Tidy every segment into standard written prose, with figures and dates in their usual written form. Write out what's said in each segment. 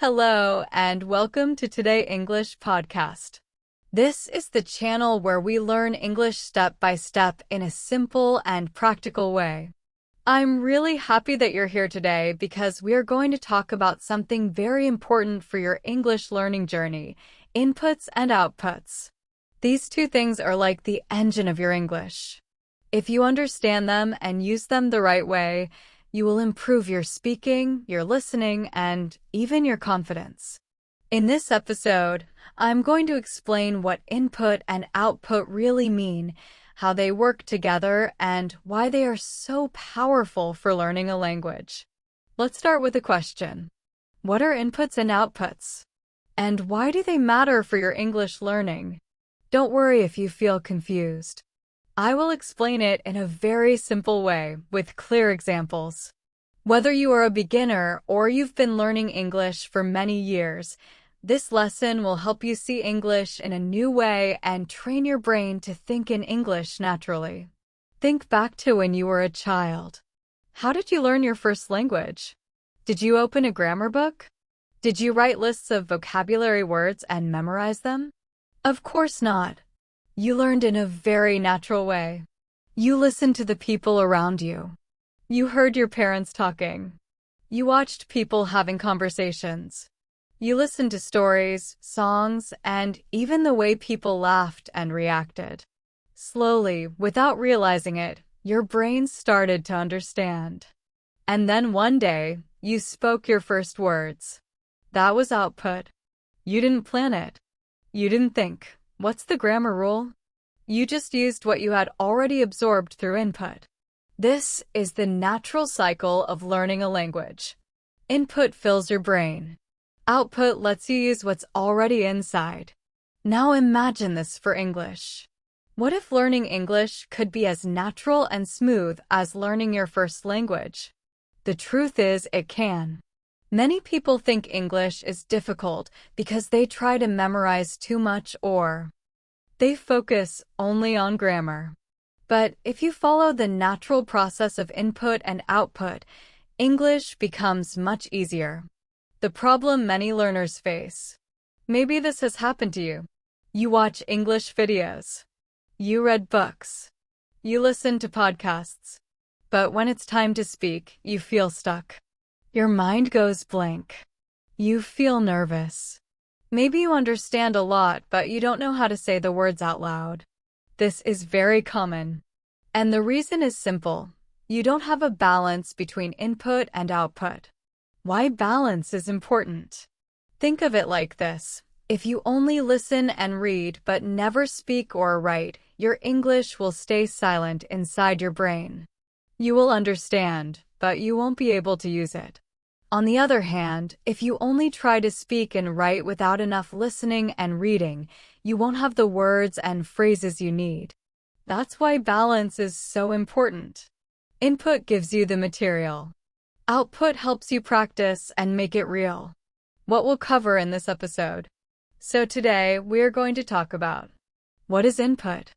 Hello, and welcome to Today English podcast. This is the channel where we learn English step by step in a simple and practical way. I'm really happy that you're here today because we are going to talk about something very important for your English learning journey: inputs and outputs. These two things are like the engine of your English. If you understand them and use them the right way, you will improve your speaking, your listening, and even your confidence. In this episode, I'm going to explain what input and output really mean, how they work together, and why they are so powerful for learning a language. Let's start with a question. What are inputs and outputs? And why do they matter for your English learning? Don't worry if you feel confused. I will explain it in a very simple way with clear examples. Whether you are a beginner or you've been learning English for many years, this lesson will help you see English in a new way and train your brain to think in English naturally. Think back to when you were a child. How did you learn your first language? Did you open a grammar book? Did you write lists of vocabulary words and memorize them? Of course not. You learned in a very natural way. You listened to the people around you. You heard your parents talking. You watched people having conversations. You listened to stories, songs, and even the way people laughed and reacted. Slowly, without realizing it, your brain started to understand. And then one day, you spoke your first words. That was output. You didn't plan it. You didn't think, "What's the grammar rule?" You just used what you had already absorbed through input. This is the natural cycle of learning a language. Input fills your brain. Output lets you use what's already inside. Now imagine this for English. What if learning English could be as natural and smooth as learning your first language? The truth is, it can. Many people think English is difficult because they try to memorize too much or they focus only on grammar. But if you follow the natural process of input and output, English becomes much easier. The problem many learners face. Maybe this has happened to you. You watch English videos. You read books. You listen to podcasts. But when it's time to speak, you feel stuck. Your mind goes blank. You feel nervous. Maybe you understand a lot, but you don't know how to say the words out loud. This is very common. And the reason is simple. You don't have a balance between input and output. Why balance is important? Think of it like this. If you only listen and read but never speak or write, your English will stay silent inside your brain. You will understand, but you won't be able to use it. On the other hand, if you only try to speak and write without enough listening and reading, you won't have the words and phrases you need. That's why balance is so important. Input gives you the material. Output helps you practice and make it real. What we'll cover in this episode. So today, we're going to talk about what is input,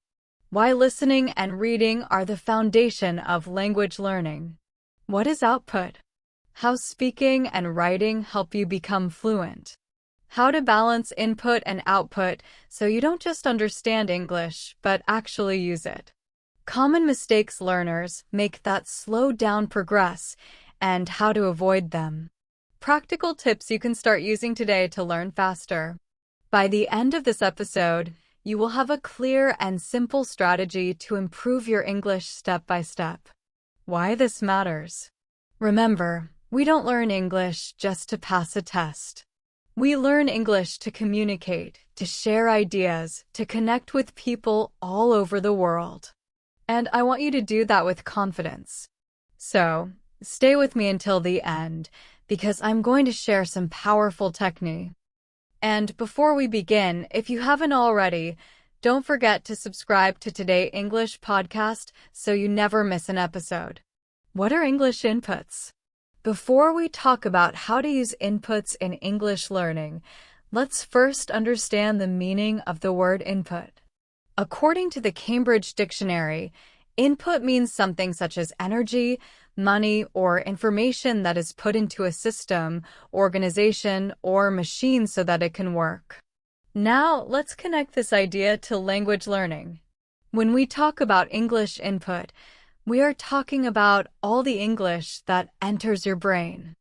why listening and reading are the foundation of language learning, what is output, how speaking and writing help you become fluent, how to balance input and output so you don't just understand English, but actually use it, common mistakes learners make that slow down progress, and how to avoid them, practical tips you can start using today to learn faster. By the end of this episode, you will have a clear and simple strategy to improve your English step by step. Why this matters. Remember, we don't learn English just to pass a test. We learn English to communicate, to share ideas, to connect with people all over the world. And I want you to do that with confidence. So, stay with me until the end, because I'm going to share some powerful technique. And before we begin, if you haven't already, don't forget to subscribe to Today English podcast so you never miss an episode. What are English inputs? Before we talk about how to use inputs in English learning, let's first understand the meaning of the word input. According to the Cambridge Dictionary, input means something such as energy, money, or information that is put into a system, organization, or machine so that it can work. Now, let's connect this idea to language learning. When we talk about English input, we are talking about all the English that enters your brain.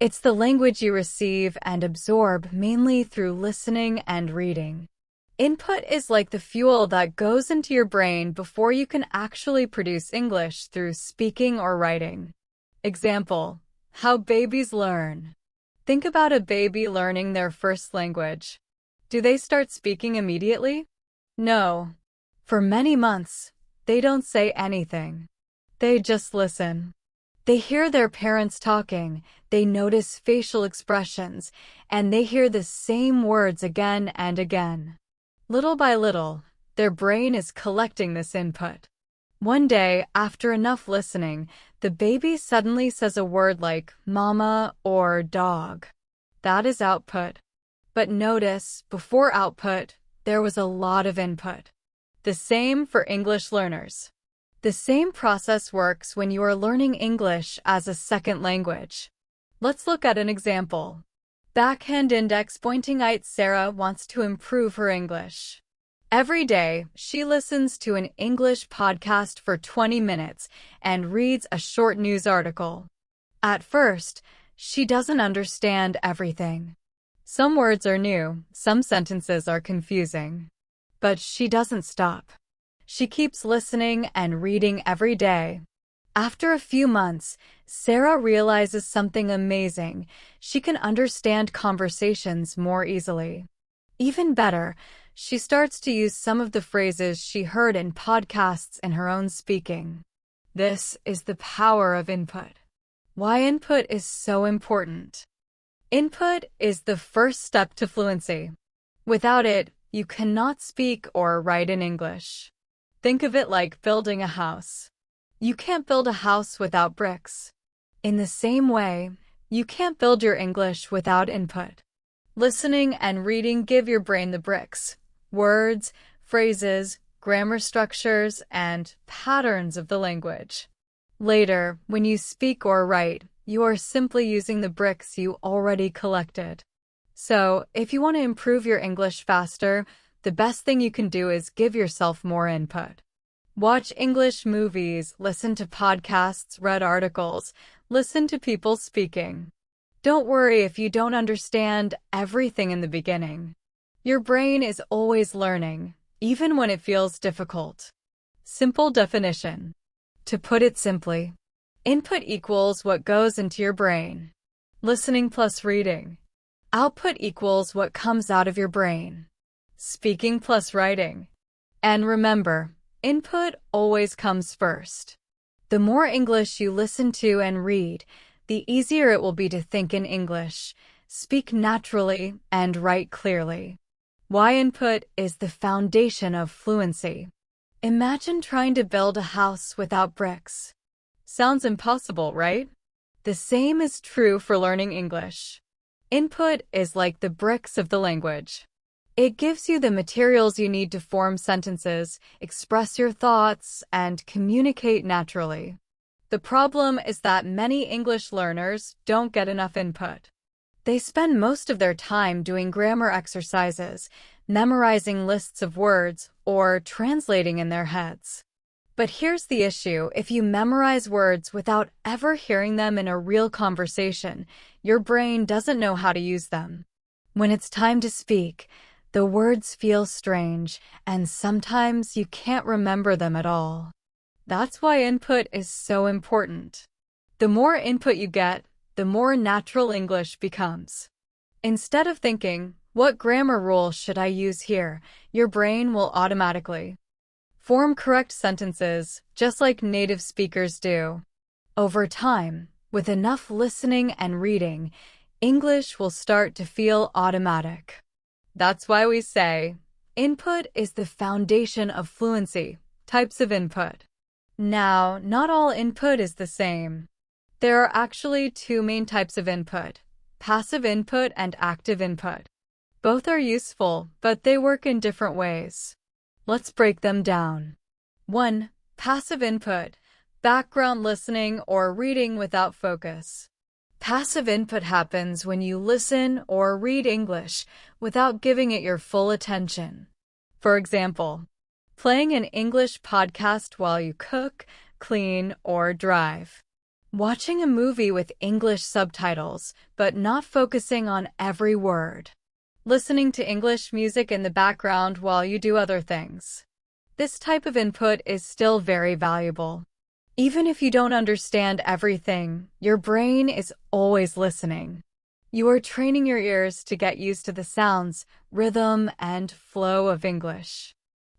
It's the language you receive and absorb mainly through listening and reading. Input is like the fuel that goes into your brain before you can actually produce English through speaking or writing. Example: how babies learn. Think about a baby learning their first language. Do they start speaking immediately? No. For many months, they don't say anything. They just listen. They hear their parents talking, they notice facial expressions, and they hear the same words again and again. Little by little, their brain is collecting this input. One day, after enough listening, the baby suddenly says a word like mama or dog. That is output. But notice, before output, there was a lot of input. The same for English learners. The same process works when you are learning English as a second language. Let's look at an example. Backhand index pointing out: Sarah wants to improve her English. Every day, she listens to an English podcast for 20 minutes and reads a short news article. At first, she doesn't understand everything. Some words are new, some sentences are confusing. But she doesn't stop. She keeps listening and reading every day. After a few months, Sarah realizes something amazing. She can understand conversations more easily. Even better, she starts to use some of the phrases she heard in podcasts in her own speaking. This is the power of input. Why input is so important. Input is the first step to fluency. Without it, you cannot speak or write in English. Think of it like building a house. You can't build a house without bricks. In the same way, you can't build your English without input. Listening and reading give your brain the bricks, words, phrases, grammar structures, and patterns of the language. Later, when you speak or write, you are simply using the bricks you already collected. So, if you want to improve your English faster, the best thing you can do is give yourself more input. Watch English movies, listen to podcasts, read articles, listen to people speaking. Don't worry if you don't understand everything in the beginning. Your brain is always learning, even when it feels difficult. Simple definition. To put it simply, input equals what goes into your brain. Listening plus reading. Output equals what comes out of your brain. Speaking plus writing. And remember, input always comes first. The more English you listen to and read, the easier it will be to think in English, speak naturally, and write clearly. Why input is the foundation of fluency. Imagine trying to build a house without bricks. Sounds impossible, right? The same is true for learning English. Input is like the bricks of the language. It gives you the materials you need to form sentences, express your thoughts, and communicate naturally. The problem is that many English learners don't get enough input. They spend most of their time doing grammar exercises, memorizing lists of words, or translating in their heads. But here's the issue: if you memorize words without ever hearing them in a real conversation, your brain doesn't know how to use them. When it's time to speak, the words feel strange, and sometimes you can't remember them at all. That's why input is so important. The more input you get, the more natural English becomes. Instead of thinking, what grammar rule should I use here, your brain will automatically form correct sentences, just like native speakers do. Over time, with enough listening and reading, English will start to feel automatic. That's why we say, input is the foundation of fluency. Types of input. Now, not all input is the same. There are actually two main types of input: passive input and active input. Both are useful, but they work in different ways. Let's break them down. 1. Passive input. background listening or reading without focus. Passive input happens when you listen or read English without giving it your full attention. For example, playing an English podcast while you cook, clean, or drive. Watching a movie with English subtitles, but not focusing on every word. Listening to English music in the background while you do other things. This type of input is still very valuable. Even if you don't understand everything, your brain is always listening. You are training your ears to get used to the sounds, rhythm, and flow of English.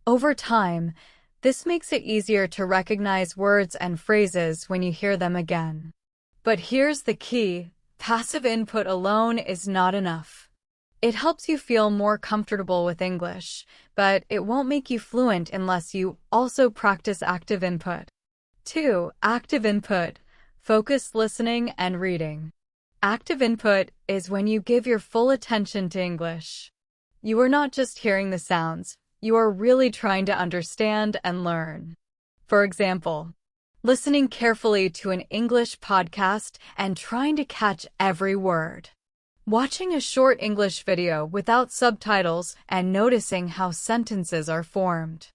Over time, this makes it easier to recognize words and phrases when you hear them again. But here's the key: passive input alone is not enough. It helps you feel more comfortable with English, but it won't make you fluent unless you also practice active input. 2. Active input. Focused listening and reading. Active input is when you give your full attention to English. You are not just hearing the sounds, you are really trying to understand and learn. For example, listening carefully to an English podcast and trying to catch every word. Watching a short English video without subtitles and noticing how sentences are formed.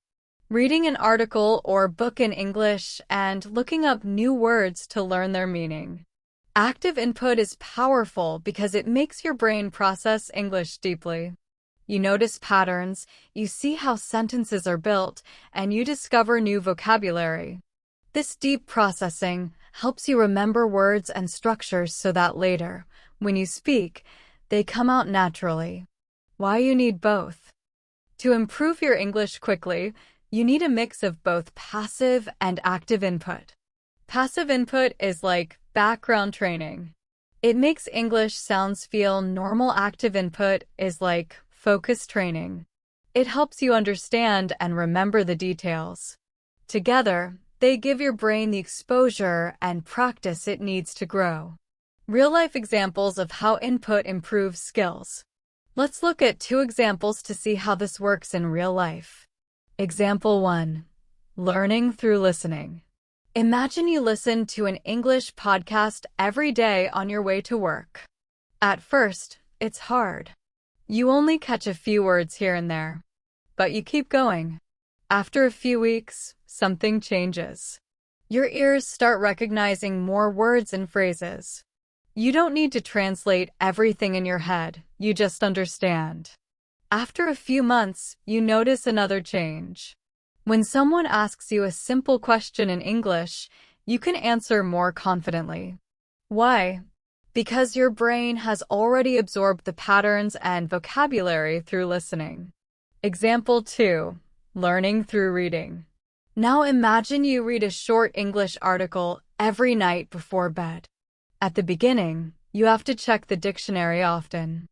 Reading an article or book in English and looking up new words to learn their meaning. Active input is powerful because it makes your brain process English deeply. You notice patterns, you see how sentences are built, and you discover new vocabulary. This deep processing helps you remember words and structures so that later, when you speak, they come out naturally. Why you need both. To improve your English quickly, you need a mix of both passive and active input. Passive input is like background training. It makes English sounds feel normal. Active input is like focus training. It helps you understand and remember the details. Together, they give your brain the exposure and practice it needs to grow. Real-life examples of how input improves skills. Let's look at 2 examples to see how this works in real life. Example 1. Learning through listening. Imagine you listen to an English podcast every day on your way to work. At first, it's hard. You only catch a few words here and there. But you keep going. After a few weeks, something changes. Your ears start recognizing more words and phrases. You don't need to translate everything in your head, you just understand. After a few months, you notice another change. When someone asks you a simple question in English, you can answer more confidently. Why? Because your brain has already absorbed the patterns and vocabulary through listening. Example 2. Learning through reading. Now imagine you read a short English article every night before bed. At the beginning, you have to check the dictionary often.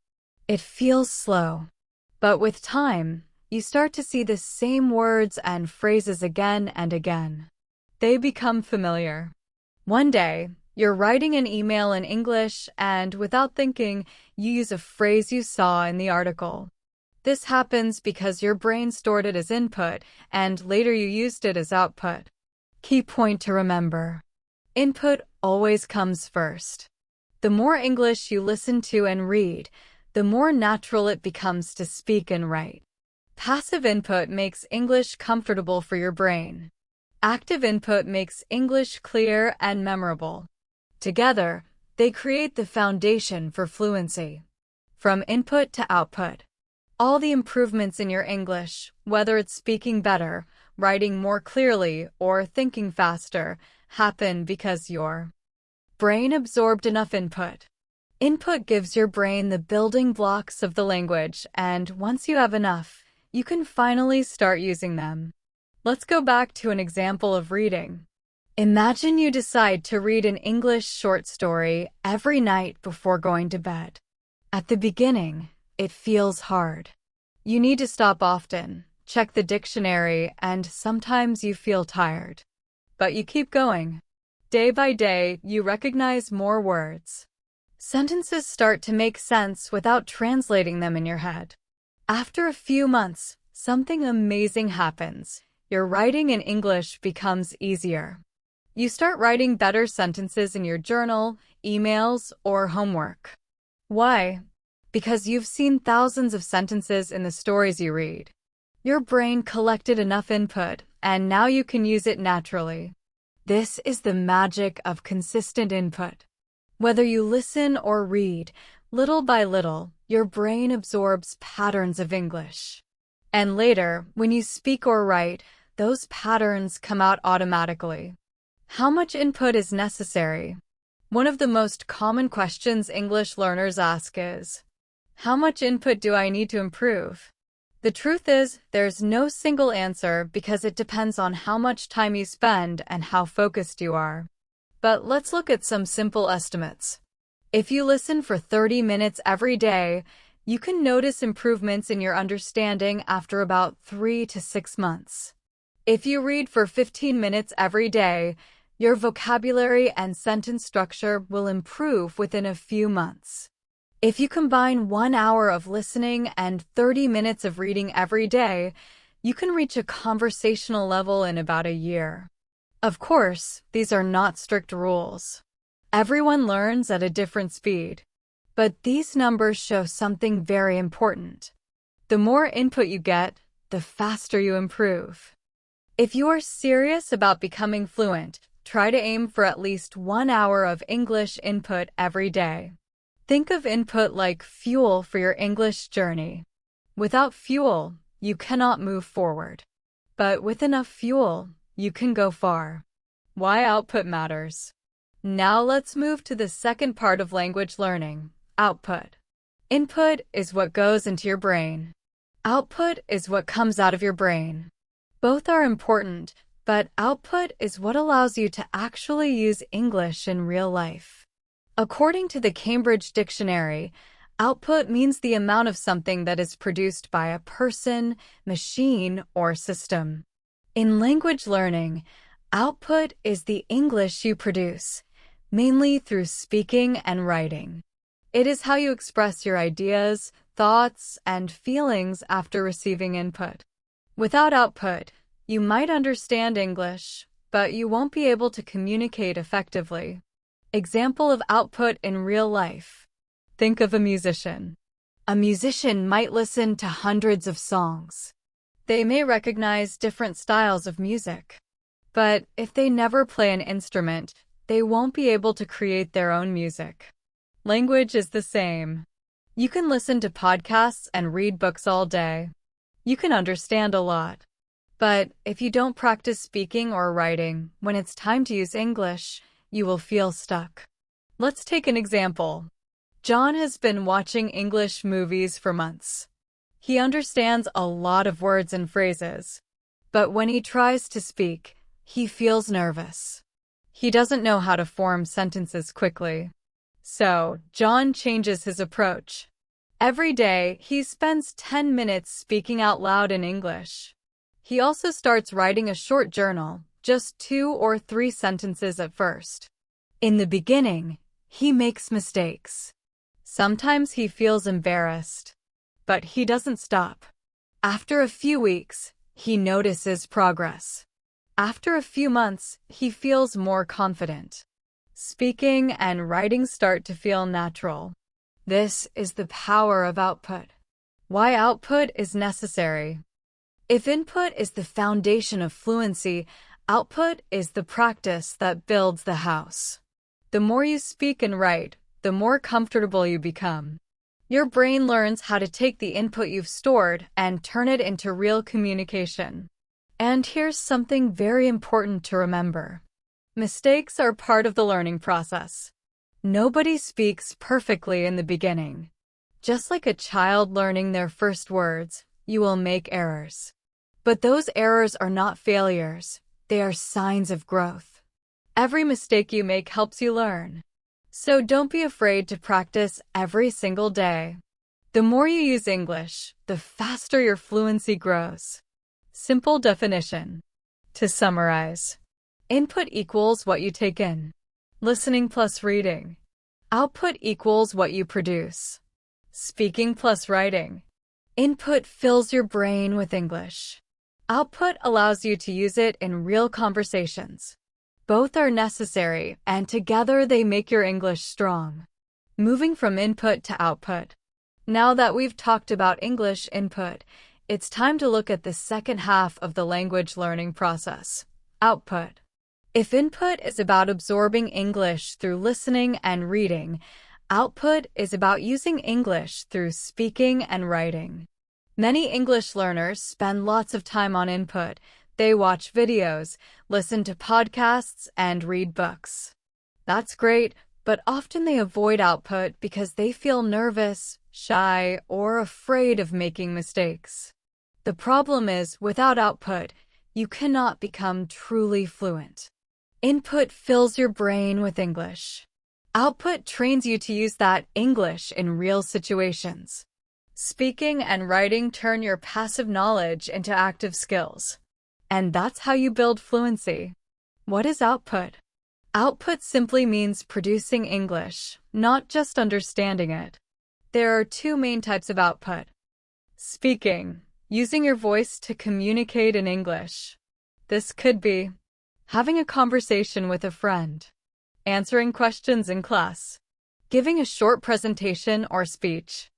It feels slow. But with time, you start to see the same words and phrases again and again. They become familiar. One day, you're writing an email in English and, without thinking, you use a phrase you saw in the article. This happens because your brain stored it as input and later you used it as output. Key point to remember. Input always comes first. The more English you listen to and read, the more natural it becomes to speak and write. Passive input makes English comfortable for your brain. Active input makes English clear and memorable. Together, they create the foundation for fluency. From input to output. All the improvements in your English, whether it's speaking better, writing more clearly, or thinking faster, happen because your brain absorbed enough input. Input gives your brain the building blocks of the language, and once you have enough, you can finally start using them. Let's go back to an example of reading. Imagine you decide to read an English short story every night before going to bed. At the beginning, it feels hard. You need to stop often, check the dictionary, and sometimes you feel tired. But you keep going. Day by day, you recognize more words. Sentences start to make sense without translating them in your head. After a few months, something amazing happens. Your writing in English becomes easier. You start writing better sentences in your journal, emails, or homework. Why? Because you've seen thousands of sentences in the stories you read. Your brain collected enough input, and now you can use it naturally. This is the magic of consistent input. Whether you listen or read, little by little, your brain absorbs patterns of English. And later, when you speak or write, those patterns come out automatically. How much input is necessary? One of the most common questions English learners ask is, how much input do I need to improve? The truth is, there's no single answer because it depends on how much time you spend and how focused you are. But let's look at some simple estimates. If you listen for 30 minutes every day, you can notice improvements in your understanding after about 3 to 6 months. If you read for 15 minutes every day, your vocabulary and sentence structure will improve within a few months. If you combine 1 hour of listening and 30 minutes of reading every day, you can reach a conversational level in about a year. Of course, these are not strict rules. Everyone learns at a different speed. But these numbers show something very important. The more input you get, the faster you improve. If you are serious about becoming fluent, try to aim for at least 1 hour of English input every day. Think of input like fuel for your English journey. Without fuel, you cannot move forward. But with enough fuel, you can go far. Why output matters. Now let's move to the second part of language learning, output. Input is what goes into your brain. Output is what comes out of your brain. Both are important, but output is what allows you to actually use English in real life. According to the Cambridge Dictionary, output means the amount of something that is produced by a person, machine, or system. In language learning, output is the English you produce, mainly through speaking and writing. It is how you express your ideas, thoughts, and feelings after receiving input. Without output, you might understand English, but you won't be able to communicate effectively. Example of output in real life. Think of a musician. A musician might listen to hundreds of songs. They may recognize different styles of music. But if they never play an instrument, they won't be able to create their own music. Language is the same. You can listen to podcasts and read books all day. You can understand a lot. But if you don't practice speaking or writing, when it's time to use English, you will feel stuck. Let's take an example. John has been watching English movies for months. He understands a lot of words and phrases. But when he tries to speak, he feels nervous. He doesn't know how to form sentences quickly. So, John changes his approach. Every day, he spends 10 minutes speaking out loud in English. He also starts writing a short journal, just 2 or 3 sentences at first. In the beginning, he makes mistakes. Sometimes he feels embarrassed. But he doesn't stop. After a few weeks, he notices progress. After a few months, he feels more confident. Speaking and writing start to feel natural. This is the power of output. Why output is necessary. If input is the foundation of fluency, output is the practice that builds the house. The more you speak and write, the more comfortable you become. Your brain learns how to take the input you've stored and turn it into real communication. And here's something very important to remember. Mistakes are part of the learning process. Nobody speaks perfectly in the beginning. Just like a child learning their first words, you will make errors. But those errors are not failures. They are signs of growth. Every mistake you make helps you learn. So don't be afraid to practice every single day. The more you use English, the faster your fluency grows. Simple definition. To summarize, input equals what you take in. Listening plus reading. Output equals what you produce. Speaking plus writing. Input fills your brain with English. Output allows you to use it in real conversations. Both are necessary, and together they make your English strong. Moving from input to output. Now that we've talked about English input, it's time to look at the second half of the language learning process, output. If input is about absorbing English through listening and reading, output is about using English through speaking and writing. Many English learners spend lots of time on input. They watch videos, listen to podcasts, and read books. That's great, but often they avoid output because they feel nervous, shy, or afraid of making mistakes. The problem is, without output, you cannot become truly fluent. Input fills your brain with English. Output trains you to use that English in real situations. Speaking and writing turn your passive knowledge into active skills. And that's how you build fluency. What is output? Output simply means producing English, not just understanding it. There are two main types of output. Speaking, using your voice to communicate in English. This could be having a conversation with a friend, answering questions in class, giving a short presentation or speech,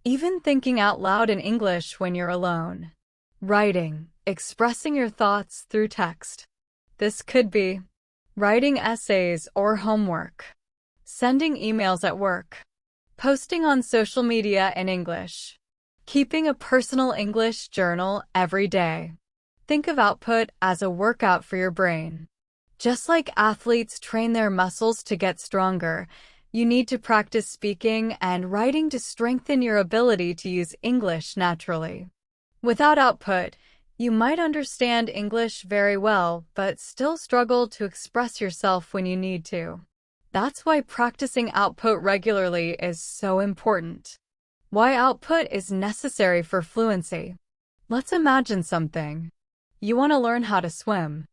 even thinking out loud in English when you're alone. Writing, expressing your thoughts through text. This could be writing essays or homework, sending emails at work, posting on social media in English, keeping a personal English journal every day. Think of output as a workout for your brain. Just like athletes train their muscles to get stronger, you need to practice speaking and writing to strengthen your ability to use English naturally. Without output, you might understand English very well, but still struggle to express yourself when you need to. That's why practicing output regularly is so important. Why output is necessary for fluency. Let's imagine something. You want to learn how to swim.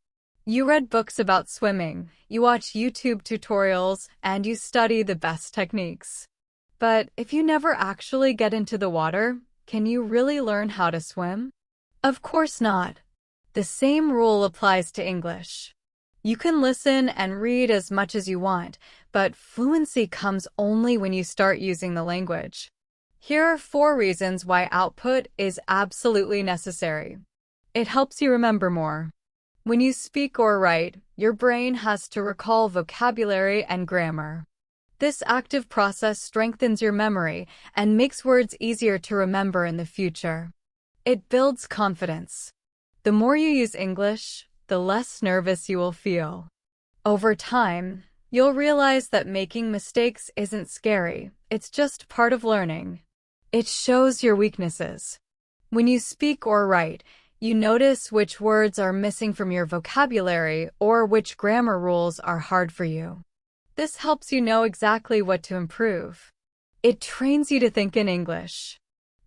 You read books about swimming, you watch YouTube tutorials, and you study the best techniques. But if you never actually get into the water, can you really learn how to swim? Of course not. The same rule applies to English. You can listen and read as much as you want, but fluency comes only when you start using the language. Here are 4 reasons why output is absolutely necessary. It helps you remember more. When you speak or write, your brain has to recall vocabulary and grammar. This active process strengthens your memory and makes words easier to remember in the future. It builds confidence. The more you use English, the less nervous you will feel. Over time, you'll realize that making mistakes isn't scary, it's just part of learning. It shows your weaknesses. When you speak or write, you notice which words are missing from your vocabulary or which grammar rules are hard for you. This helps you know exactly what to improve. It trains you to think in English.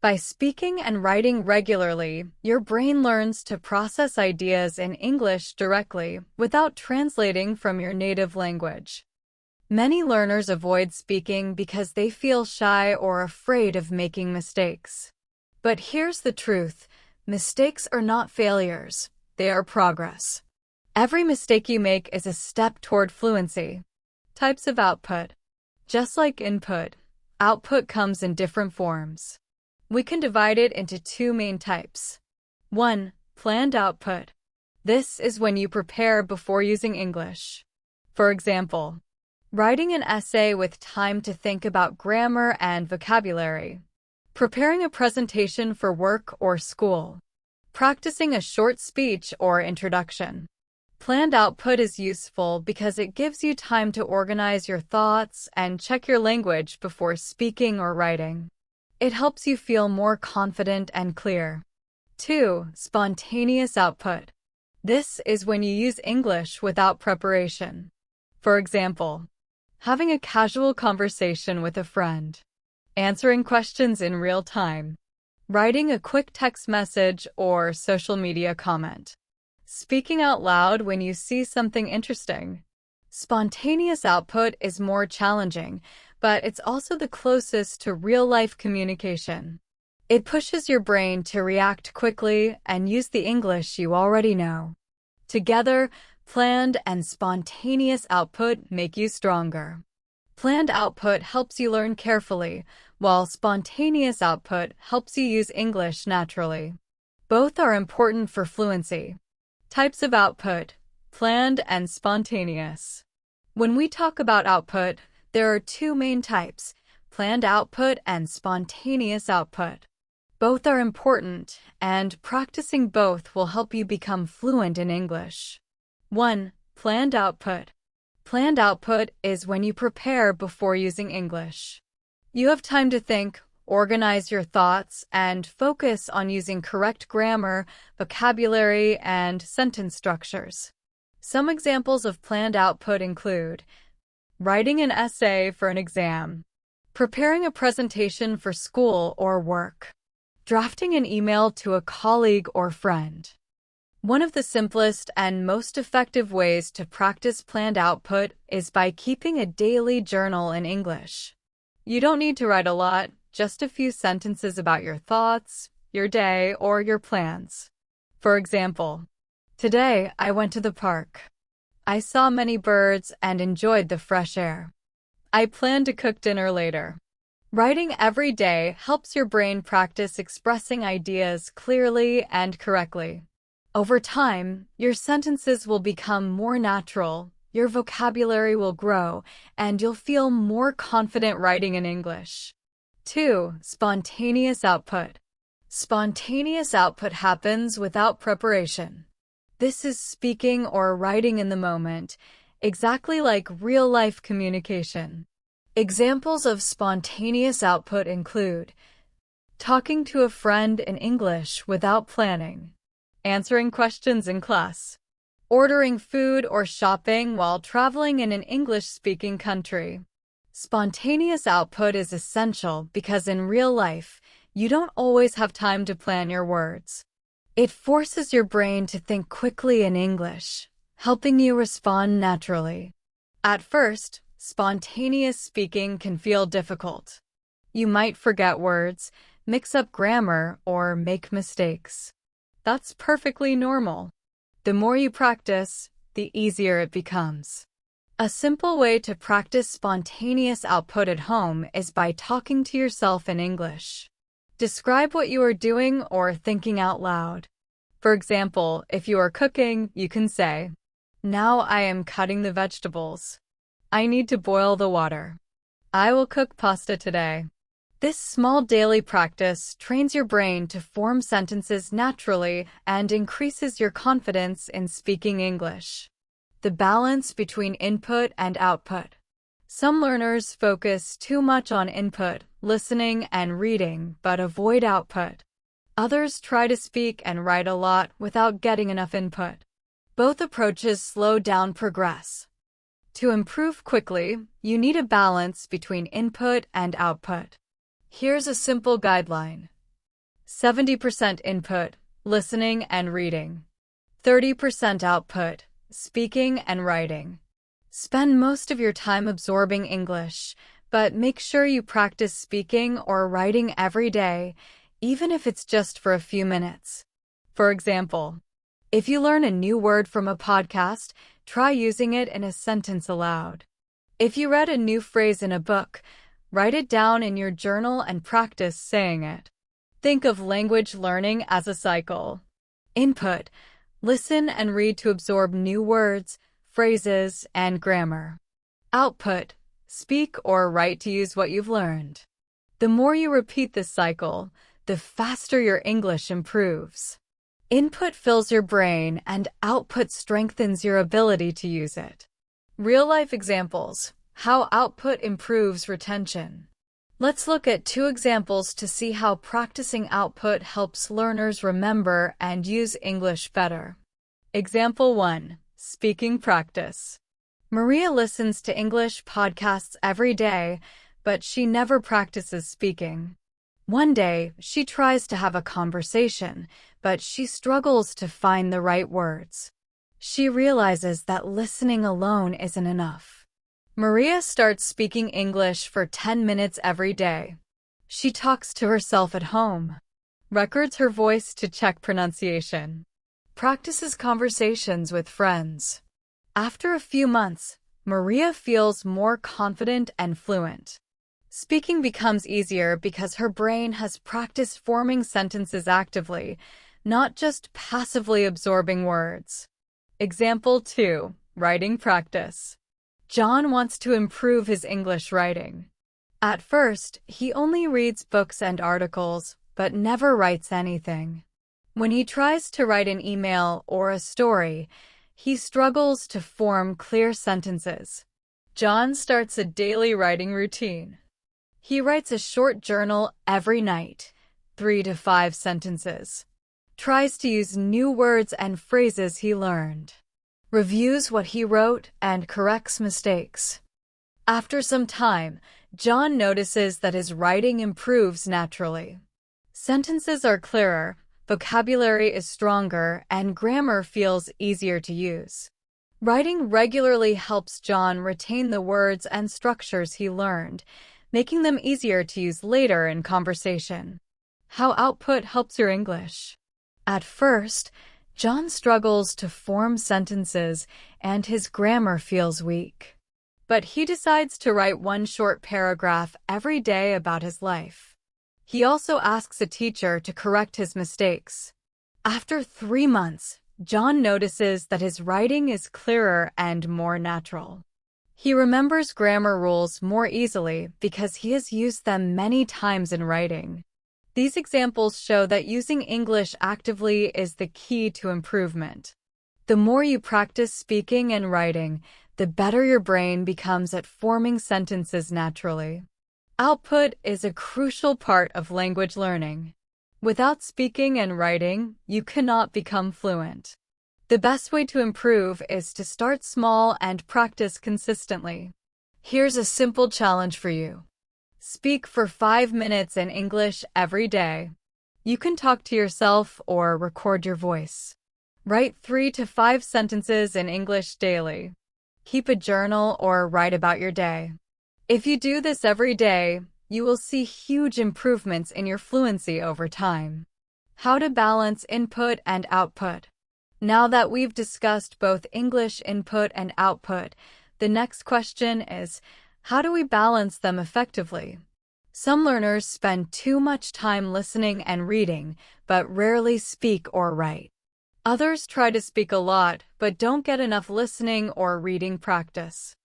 By speaking and writing regularly, your brain learns to process ideas in English directly without translating from your native language. Many learners avoid speaking because they feel shy or afraid of making mistakes. But here's the truth. Mistakes are not failures. They are progress. Every mistake you make is a step toward fluency. Types of output. Just like input, output comes in different forms. We can divide it into 2 main types. 1. Planned output. This is when you prepare before using English. For example, writing an essay with time to think about grammar and vocabulary. Preparing a presentation for work or school. Practicing a short speech or introduction. Planned output is useful because it gives you time to organize your thoughts and check your language before speaking or writing. It helps you feel more confident and clear. 2. Spontaneous output. This is when you use English without preparation. For example, having a casual conversation with a friend, answering questions in real time, writing a quick text message or social media comment, speaking out loud when you see something interesting. Spontaneous output is more challenging, but it's also the closest to real-life communication. It pushes your brain to react quickly and use the English you already know. Together, Planned and spontaneous output make you stronger. Planned output helps you learn carefully, while spontaneous output helps you use English naturally. Both are important for fluency. Types of output: planned and spontaneous. When we talk about output, there are two main types: planned output and spontaneous output. Both are important, and practicing both will help you become fluent in English. 1. Planned output. Planned output is when you prepare before using English. You have time to think, organize your thoughts, and focus on using correct grammar, vocabulary, and sentence structures. Some examples of planned output include writing an essay for an exam, preparing a presentation for school or work, drafting an email to a colleague or friend. One of the simplest and most effective ways to practice planned output is by keeping a daily journal in English. You don't need to write a lot, just a few sentences about your thoughts, your day, or your plans. For example, today I went to the park. I saw many birds and enjoyed the fresh air. I plan to cook dinner later. Writing every day helps your brain practice expressing ideas clearly and correctly. Over time, your sentences will become more natural, your vocabulary will grow, and you'll feel more confident writing in English. 2. Spontaneous output. Spontaneous output happens without preparation. This is speaking or writing in the moment, exactly like real-life communication. Examples of spontaneous output include talking to a friend in English without planning, answering questions in class, ordering food or shopping while traveling in an English-speaking country. Spontaneous output is essential because in real life, you don't always have time to plan your words. It forces your brain to think quickly in English, helping you respond naturally. At first, spontaneous speaking can feel difficult. You might forget words, mix up grammar, or make mistakes. That's perfectly normal. The more you practice, the easier it becomes. A simple way to practice spontaneous output at home is by talking to yourself in English. Describe what you are doing or thinking out loud. For example, if you are cooking, you can say, "Now I am cutting the vegetables. I need to boil the water. I will cook pasta today." This small daily practice trains your brain to form sentences naturally and increases your confidence in speaking English. The balance between input and output. Some learners focus too much on input, listening and reading, but avoid output. Others try to speak and write a lot without getting enough input. Both approaches slow down progress. To improve quickly, you need a balance between input and output. Here's a simple guideline. 70% input, listening and reading. 30% output, speaking and writing. Spend most of your time absorbing English, but make sure you practice speaking or writing every day, even if it's just for a few minutes. For example, if you learn a new word from a podcast, try using it in a sentence aloud. If you read a new phrase in a book, write it down in your journal and practice saying it. Think of language learning as a cycle. Input: listen and read to absorb new words, phrases, and grammar. Output: speak or write to use what you've learned. The more you repeat this cycle, the faster your English improves. Input fills your brain and output strengthens your ability to use it. Real-life examples: how output improves retention. Let's look at two examples to see how practicing output helps learners remember and use English better. Example 1. Speaking practice. Maria listens to English podcasts every day, but she never practices speaking. One day, she tries to have a conversation, but she struggles to find the right words. She realizes that listening alone isn't enough. Maria starts speaking English for 10 minutes every day. She talks to herself at home, records her voice to check pronunciation, practices conversations with friends, After a few months, Maria feels more confident and fluent. Speaking becomes easier because her brain has practiced forming sentences actively, not just passively absorbing words. Example 2. Writing practice. John wants to improve his English writing. At first, he only reads books and articles, but never writes anything. When he tries to write an email or a story, he struggles to form clear sentences. John starts a daily writing routine. He writes a short journal every night, 3 to 5 sentences. Tries to use new words and phrases he learned. Reviews what he wrote and corrects mistakes. After some time, John notices that his writing improves naturally. Sentences are clearer, vocabulary is stronger, and grammar feels easier to use. Writing regularly helps John retain the words and structures he learned, making them easier to use later in conversation. How output helps your English. At first, John struggles to form sentences and his grammar feels weak. But he decides to write one short paragraph every day about his life. He also asks a teacher to correct his mistakes. After 3 months, John notices that his writing is clearer and more natural. He remembers grammar rules more easily because he has used them many times in writing. These examples show that using English actively is the key to improvement. The more you practice speaking and writing, the better your brain becomes at forming sentences naturally. Output is a crucial part of language learning. Without speaking and writing, you cannot become fluent. The best way to improve is to start small and practice consistently. Here's a simple challenge for you. Speak for 5 minutes in English every day. You can talk to yourself or record your voice. Write 3 to 5 sentences in English daily. Keep a journal or write about your day. If you do this every day, you will see huge improvements in your fluency over time. How to balance input and output. Now that we've discussed both English input and output, the next question is, how do we balance them effectively? Some learners spend too much time listening and reading, but rarely speak or write. Others try to speak a lot, but don't get enough listening or reading practice.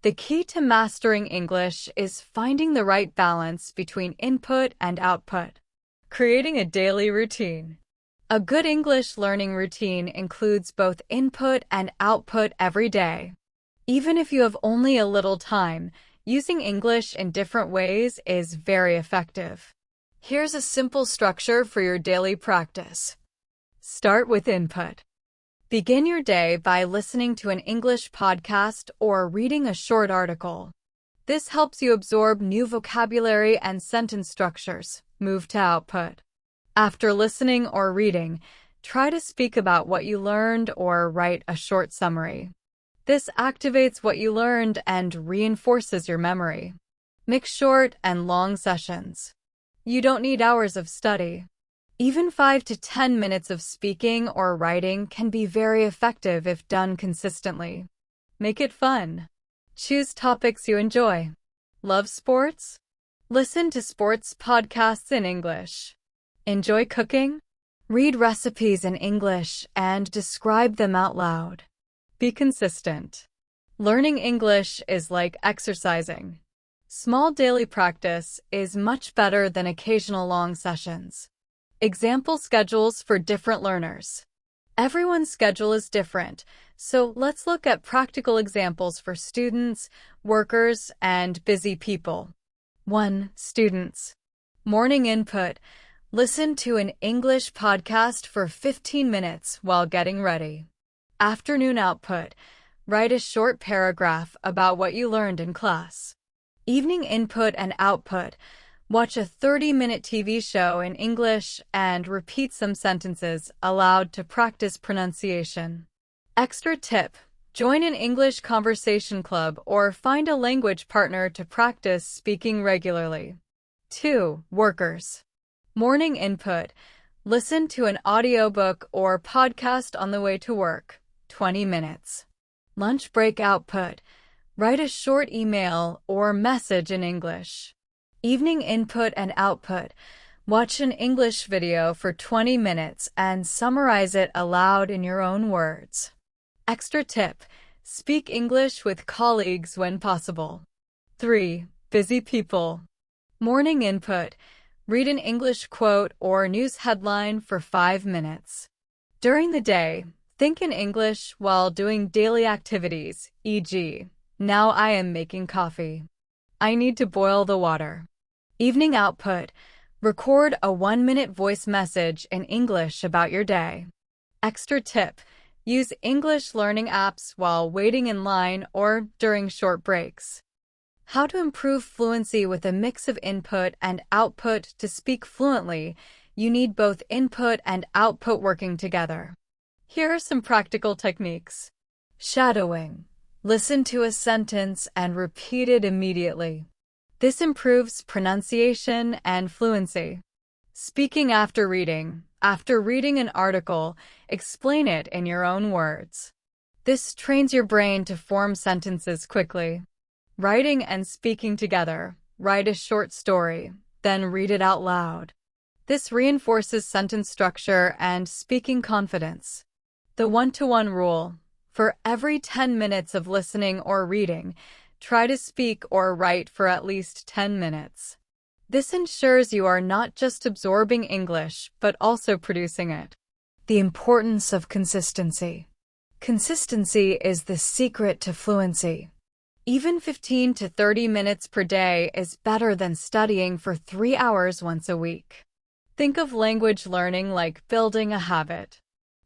The key to mastering English is finding the right balance between input and output. Creating a daily routine. A good English learning routine includes both input and output every day. Even if you have only a little time, using English in different ways is very effective. Here's a simple structure for your daily practice. Start with input. Begin your day by listening to an English podcast or reading a short article. This helps you absorb new vocabulary and sentence structures. Move to output. After listening or reading, try to speak about what you learned or write a short summary. This activates what you learned and reinforces your memory. Mix short and long sessions. You don't need hours of study. Even 5 to 10 minutes of speaking or writing can be very effective if done consistently. Make it fun. Choose topics you enjoy. Love sports? Listen to sports podcasts in English. Enjoy cooking? Read recipes in English and describe them out loud. Be consistent. Learning English is like exercising. Small daily practice is much better than occasional long sessions. Example schedules for different learners. Everyone's schedule is different, so let's look at practical examples for students, workers, and busy people. 1. Students. Morning input. Listen to an English podcast for 15 minutes while getting ready. Afternoon output. Write a short paragraph about what you learned in class. Evening input and output. Watch a 30-minute TV show in English and repeat some sentences aloud to practice pronunciation. Extra tip: join an English conversation club or find a language partner to practice speaking regularly. 2. Workers. Morning input. Listen to an audiobook or podcast on the way to work, 20 minutes. Lunch break output. Write a short email or message in English. Evening input and output. Watch an English video for 20 minutes and summarize it aloud in your own words. Extra tip: speak English with colleagues when possible. 3. Busy people. Morning input. Read an English quote or news headline for 5 minutes. During the day, think in English while doing daily activities, e.g., now I am making coffee. I need to boil the water. Evening output. Record a 1-minute voice message in English about your day. Extra tip: use English learning apps while waiting in line or during short breaks. How to improve fluency with a mix of input and output. To speak fluently, you need both input and output working together. Here are some practical techniques. Shadowing. Listen to a sentence and repeat it immediately. This improves pronunciation and fluency. Speaking after reading. After reading an article, explain it in your own words. This trains your brain to form sentences quickly. Writing and speaking together. Write a short story, then read it out loud. This reinforces sentence structure and speaking confidence. The 1-to-1 rule. For every 10 minutes of listening or reading, try to speak or write for at least 10 minutes. This ensures you are not just absorbing English, but also producing it. The importance of consistency. Consistency is the secret to fluency. Even 15 to 30 minutes per day is better than studying for 3 hours once a week. Think of language learning like building a habit.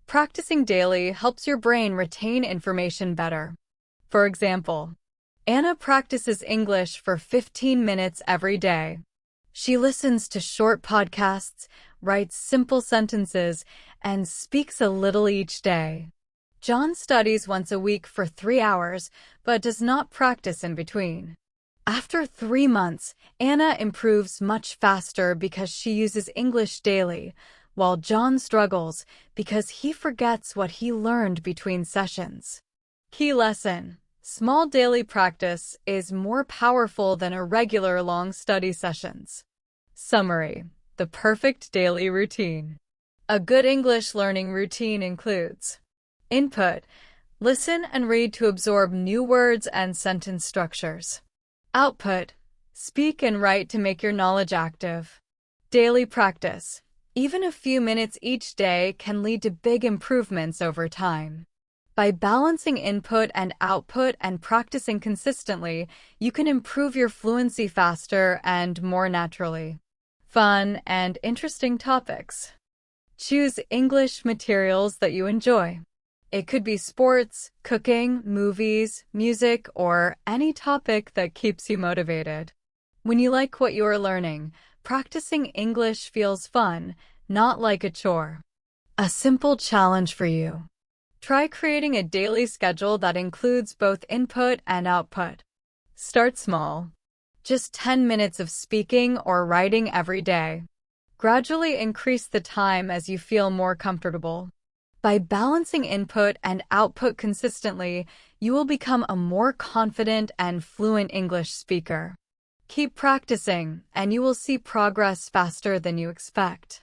Practicing daily helps your brain retain information better. For example, Anna practices English for 15 minutes every day. She listens to short podcasts, writes simple sentences, and speaks a little each day. John studies once a week for 3 hours, but does not practice in between. After 3 months, Anna improves much faster because she uses English daily, while John struggles because he forgets what he learned between sessions. Key lesson: small daily practice is more powerful than irregular long study sessions. Summary: the perfect daily routine. A good English learning routine includes input: listen and read to absorb new words and sentence structures. Output: speak and write to make your knowledge active. Daily practice: even a few minutes each day can lead to big improvements over time. By balancing input and output and practicing consistently, you can improve your fluency faster and more naturally. Fun and interesting topics. Choose English materials that you enjoy. It could be sports, cooking, movies, music, or any topic that keeps you motivated. When you like what you are learning, practicing English feels fun, not like a chore. A simple challenge for you. Try creating a daily schedule that includes both input and output. Start small. Just 10 minutes of speaking or writing every day. Gradually increase the time as you feel more comfortable. By balancing input and output consistently, you will become a more confident and fluent English speaker. Keep practicing, and you will see progress faster than you expect.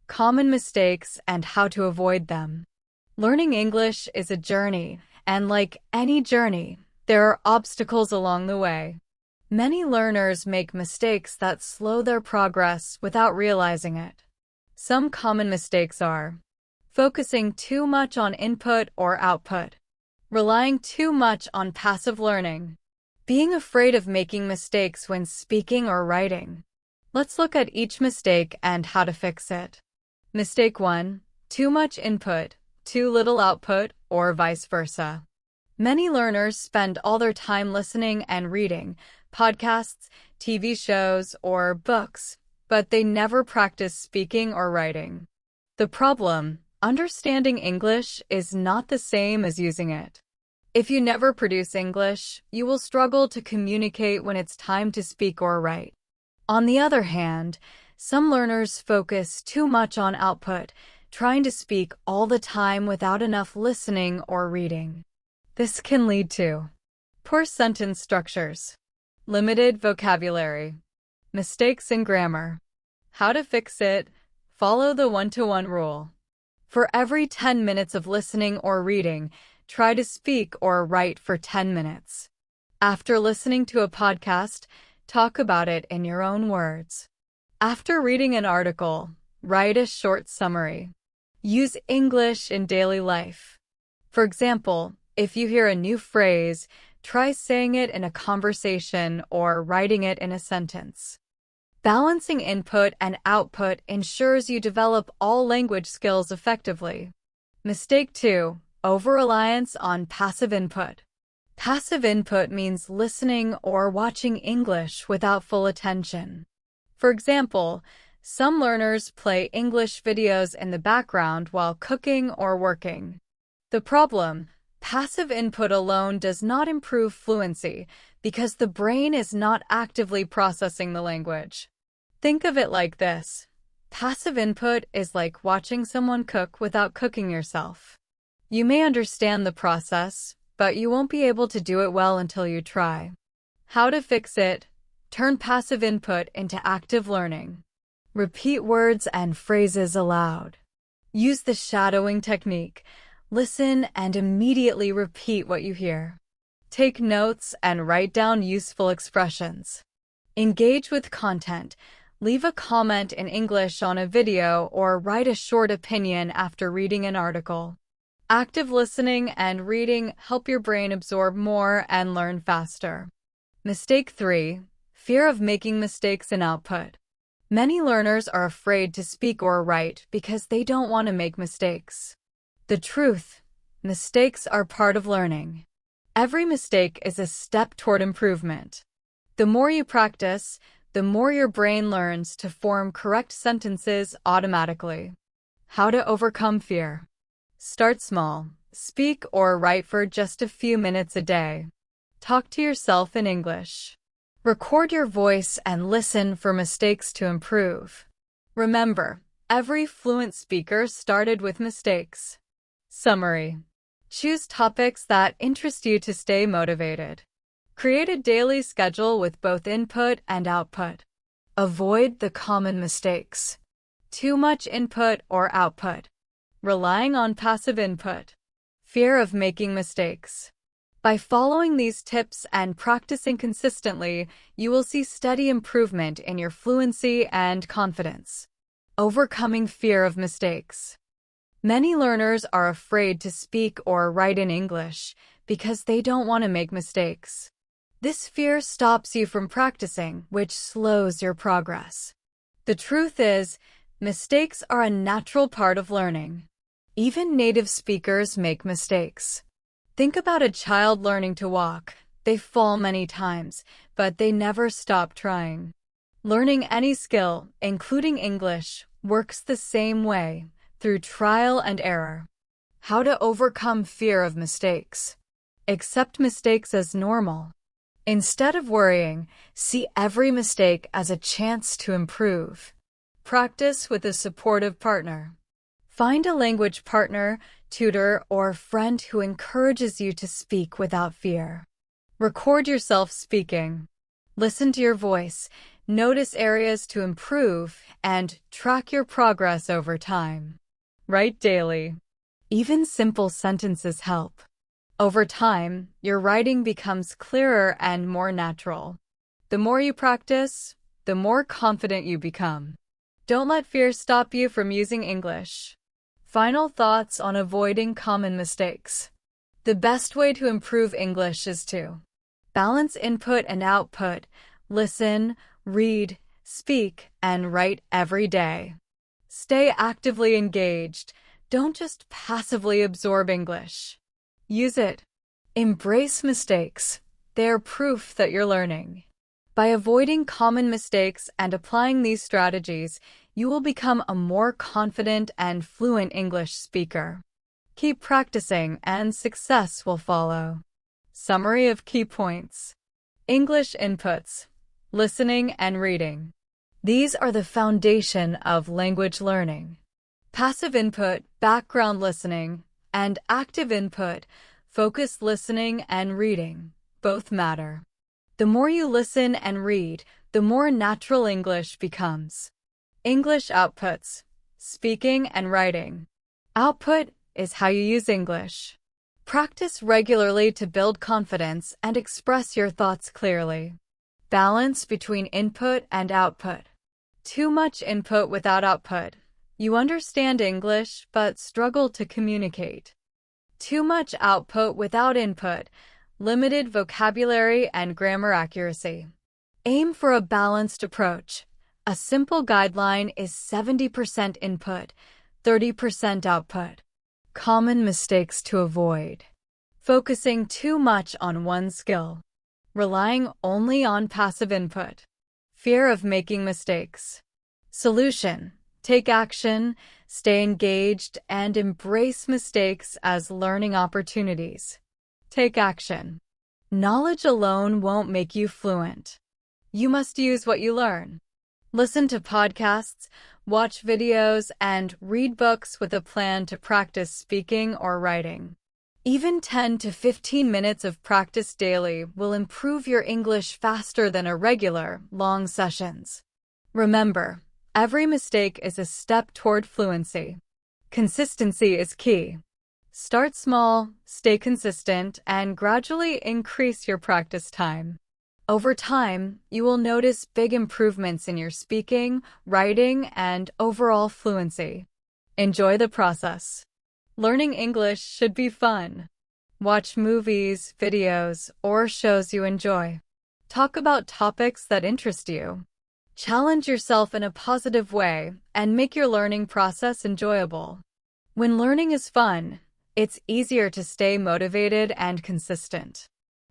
Common mistakes and how to avoid them. Learning English is a journey, and like any journey, there are obstacles along the way. Many learners make mistakes that slow their progress without realizing it. Some common mistakes are focusing too much on input or output, relying too much on passive learning, being afraid of making mistakes when speaking or writing. Let's look at each mistake and how to fix it. Mistake 1: too much input, too little output, or vice versa. Many learners spend all their time listening and reading podcasts, TV shows, or books, but they never practice speaking or writing. The problem: understanding English is not the same as using it. If you never produce English, you will struggle to communicate when it's time to speak or write. On the other hand, some learners focus too much on output, trying to speak all the time without enough listening or reading. This can lead to poor sentence structures, limited vocabulary, mistakes in grammar. How to fix it? Follow the 1-to-1 rule. For every 10 minutes of listening or reading, try to speak or write for 10 minutes. After listening to a podcast, talk about it in your own words. After reading an article, write a short summary. Use English in daily life. For example, if you hear a new phrase, try saying it in a conversation or writing it in a sentence. Balancing input and output ensures you develop all language skills effectively. Mistake 2. Over-reliance on passive input. Passive input means listening or watching English without full attention. For example, some learners play English videos in the background while cooking or working. The problem: passive input alone does not improve fluency because the brain is not actively processing the language. Think of it like this. Passive input is like watching someone cook without cooking yourself. You may understand the process, but you won't be able to do it well until you try. How to fix it? Turn passive input into active learning. Repeat words and phrases aloud. Use the shadowing technique. Listen and immediately repeat what you hear. Take notes and write down useful expressions. Engage with content. Leave a comment in English on a video or write a short opinion after reading an article. Active listening and reading help your brain absorb more and learn faster. Mistake 3. Fear of making mistakes in output. Many learners are afraid to speak or write because they don't want to make mistakes. The truth: mistakes are part of learning. Every mistake is a step toward improvement. The more you practice, the more your brain learns to form correct sentences automatically. How to overcome fear? Start small. Speak or write for just a few minutes a day. Talk to yourself in English. Record your voice and listen for mistakes to improve. Remember, every fluent speaker started with mistakes. Summary: choose topics that interest you to stay motivated. Create a daily schedule with both input and output. Avoid the common mistakes: too much input or output, relying on passive input, fear of making mistakes. By following these tips and practicing consistently, you will see steady improvement in your fluency and confidence. Overcoming fear of mistakes. Many learners are afraid to speak or write in English because they don't want to make mistakes. This fear stops you from practicing, which slows your progress. The truth is, mistakes are a natural part of learning. Even native speakers make mistakes. Think about a child learning to walk. They fall many times, but they never stop trying. Learning any skill, including English, works the same way, through trial and error. How to overcome fear of mistakes? Accept mistakes as normal. Instead of worrying, see every mistake as a chance to improve. Practice with a supportive partner. Find a language partner, tutor, or friend who encourages you to speak without fear. Record yourself speaking. Listen to your voice, notice areas to improve, and track your progress over time. Write daily. Even simple sentences help. Over time, your writing becomes clearer and more natural. The more you practice, the more confident you become. Don't let fear stop you from using English. Final thoughts on avoiding common mistakes. The best way to improve English is to balance input and output, listen, read, speak, and write every day. Stay actively engaged. Don't just passively absorb English. Use it. Embrace mistakes. They are proof that you're learning. By avoiding common mistakes and applying these strategies, you will become a more confident and fluent English speaker. Keep practicing and success will follow. Summary of key points. English inputs: listening and reading. These are the foundation of language learning. Passive input, background listening, and active input, Focused listening and reading both matter. The more you listen and read, the more natural English becomes. English outputs, speaking and writing. Output is how you use English. Practice regularly to build confidence and express your thoughts clearly. Balance between input and output. Too much input without output. You understand English but struggle to communicate. Too much output without input. Limited vocabulary and grammar accuracy. Aim for a balanced approach. A simple guideline is 70% input, 30% output. Common mistakes to avoid. Focusing too much on one skill. Relying only on passive input. Fear of making mistakes. Solution: take action, stay engaged, and embrace mistakes as learning opportunities. Take action. Knowledge alone won't make you fluent. You must use what you learn. Listen to podcasts, watch videos, and read books with a plan to practice speaking or writing. Even 10 to 15 minutes of practice daily will improve your English faster than irregular, long sessions. Remember, every mistake is a step toward fluency. Consistency is key. Start small, stay consistent, and gradually increase your practice time. Over time, you will notice big improvements in your speaking, writing, and overall fluency. Enjoy the process. Learning English should be fun. Watch movies, videos, or shows you enjoy. Talk about topics that interest you. Challenge yourself in a positive way and make your learning process enjoyable. When learning is fun, it's easier to stay motivated and consistent.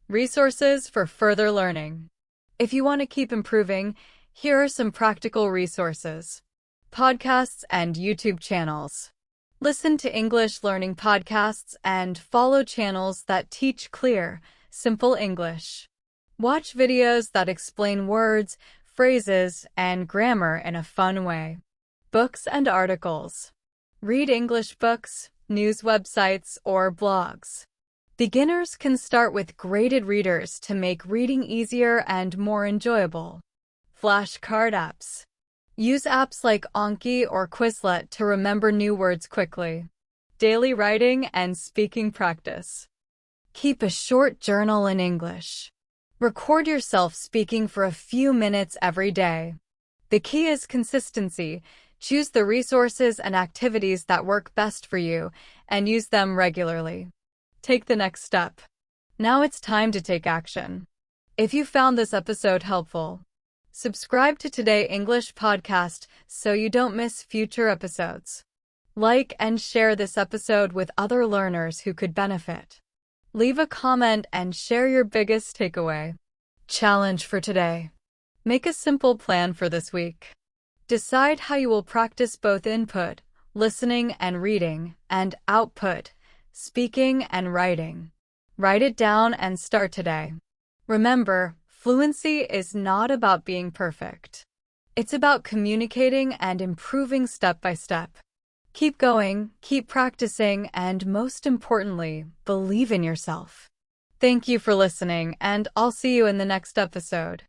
Resources for further learning. If you want to keep improving, here are some practical resources. Podcasts and YouTube channels. Listen to English learning podcasts and follow channels that teach clear, simple English. Watch videos that explain words, phrases, and grammar in a fun way. Books and articles. Read English books, news websites, or blogs. Beginners can start with graded readers to make reading easier and more enjoyable. Flashcard apps. Use apps like Anki or Quizlet to remember new words quickly. Daily writing and speaking practice. Keep a short journal in English. Record yourself speaking for a few minutes every day. The key is consistency. Choose the resources and activities that work best for you and use them regularly. Take the next step. Now it's time to take action. If you found this episode helpful, subscribe to Today English podcast so you don't miss future episodes. Like and share this episode with other learners who could benefit. Leave a comment and share your biggest takeaway. Challenge for today. Make a simple plan for this week. Decide how you will practice both input, listening and reading, and output, speaking and writing. Write it down and start today. Remember, fluency is not about being perfect. It's about communicating and improving step by step. Keep going, keep practicing, and most importantly, believe in yourself. Thank you for listening, and I'll see you in the next episode.